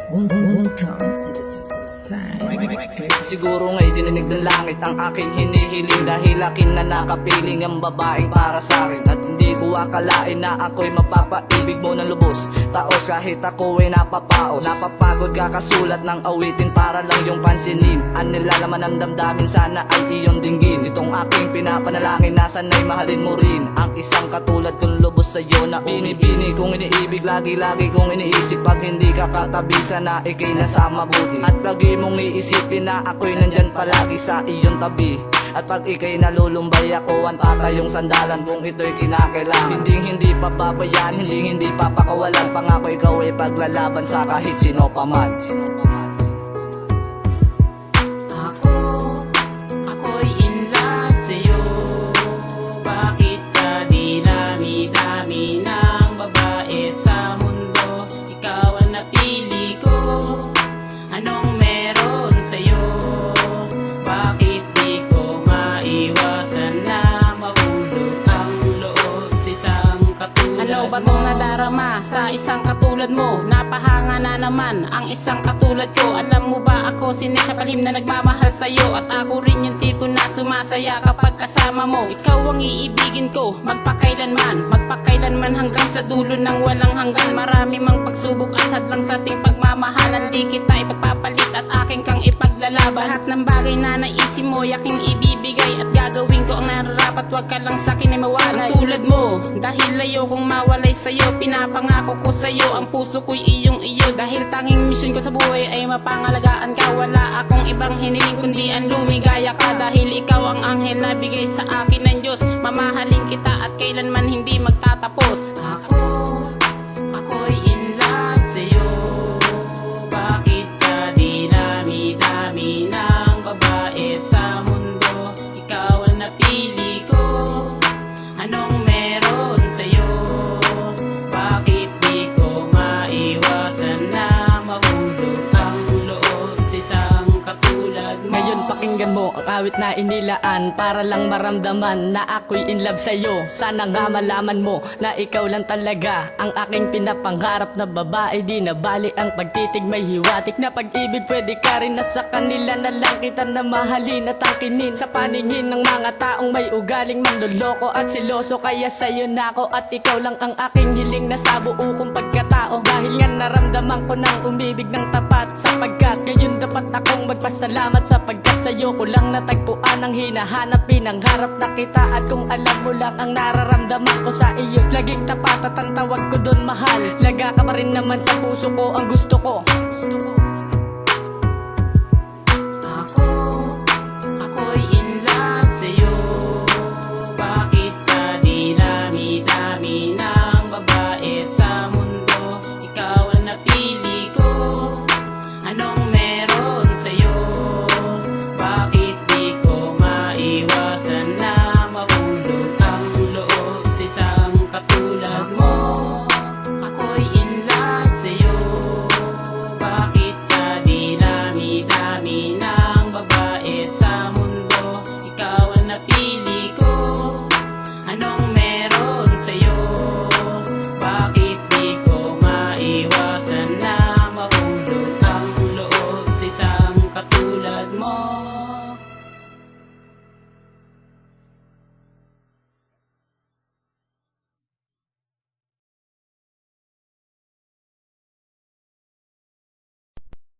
Welcome to the future side. Siguro nga'y dininig ng langit ang aking hinihiling, dahil akin na nakapiling ang babaeng para sa akin. At hindi ko akalain na ako'y mapapaibig mo ng lubos. Taos kahit ako'y napapaos, napapagod kakasulat ng awitin para lang yung pansinin. Ang nilalaman ng damdamin sana ay iyong dinggin. Itong aking pinapanalangin na sana'y mahalin mo rin ang isang katulad kong lubos sa'yo na bini-bini kong iniibig. Lagi-lagi kong iniisip pag hindi ka katabi, sana ikay nasa mabuti. At lagi mong iisipin na ako'y nandyan palagi sa iyong tabi. At pag ikay nalulumbay, ako ang tatayong sandalan kung ito'y kinakailangan. Hindi papabayaan, hindi papakawalan. Pangako ikaw ay paglalaban sa kahit sino pa man. Ako'y in love sa'yo. Bakit sa dinami-dami ng babae sa mundo, ikaw ang napili ko? Anong meron sa'yo? Bakit di ko maiwasan na mahulog ang loob sa isang katulad mo? Ano ba tong nadarama sa isang katulad mo? Napahanga na naman ang isang katulad ko. Alam mo ba ako si Nesha Palhim na nagmamahal sa'yo, at ako rin yung tipo na sumasaya kapag kasama mo. Ikaw ang iibigin ko magpakailanman hanggang sa dulo ng walang hanggan. Marami mang pagsubok at hadlang sa ating pagmamahalan, di kita ipagpapalit at aking kang ipaglalaban. Lahat ng bagay na naisip mo aking ibibigay, at gagawin ko ang nararapat, wag ka lang sa'kin ay mawalay. Ang tulad mo, dahil ayokong mawalay sa'yo, pinapangako ko sa'yo ang puso ko'y iyong iyo. Dahil tanging mission ko sa buhay ay mapangalagaan ka. Wala akong ibang hiniling kundi ang lumigaya ka. Dahil ikaw ang anghel na bigay sa akin ng Diyos, mamahalin kita at kailanman hindi magtatapos. Ako'y in love sa'yo. Bakit sa dinami-dami ng babae sa mundo, ikaw ang napili ko? Anong meron sa'yo? Bakit di ko maiwasan na mahulog ang loob sa isang katulad mo? Ngayon pakinggan mo ang awit na inilaan para lang maramdaman na ako'y in love sa'yo. Sana nga malaman mo na ikaw lang talaga ang aking pinapangarap na babae. Di na bali ang pagtitig, may hiwatik na pag-ibig. Pwede ka rin na sa kanila na lang kita na mahalin at angkinin. Sa paningin ng mga taong may ugaling manloloko at siloso, kaya sa'yo na ako at ikaw lang ang aking hiling na sa buo kong pagkatao. Dahil nga naramdaman ko ng umibig ng tapat, sapagkat ngayon dapat akong magpasalamat, sapagkat sa'yo ko lang natagpuan ang hinahanap. Pinangharap na kita at kung alam mo lang ang nararamdaman ko sa iyo, laging tapat at ang tawag ko doon mahal. Laga ka pa rin naman sa puso ko, ang gusto ko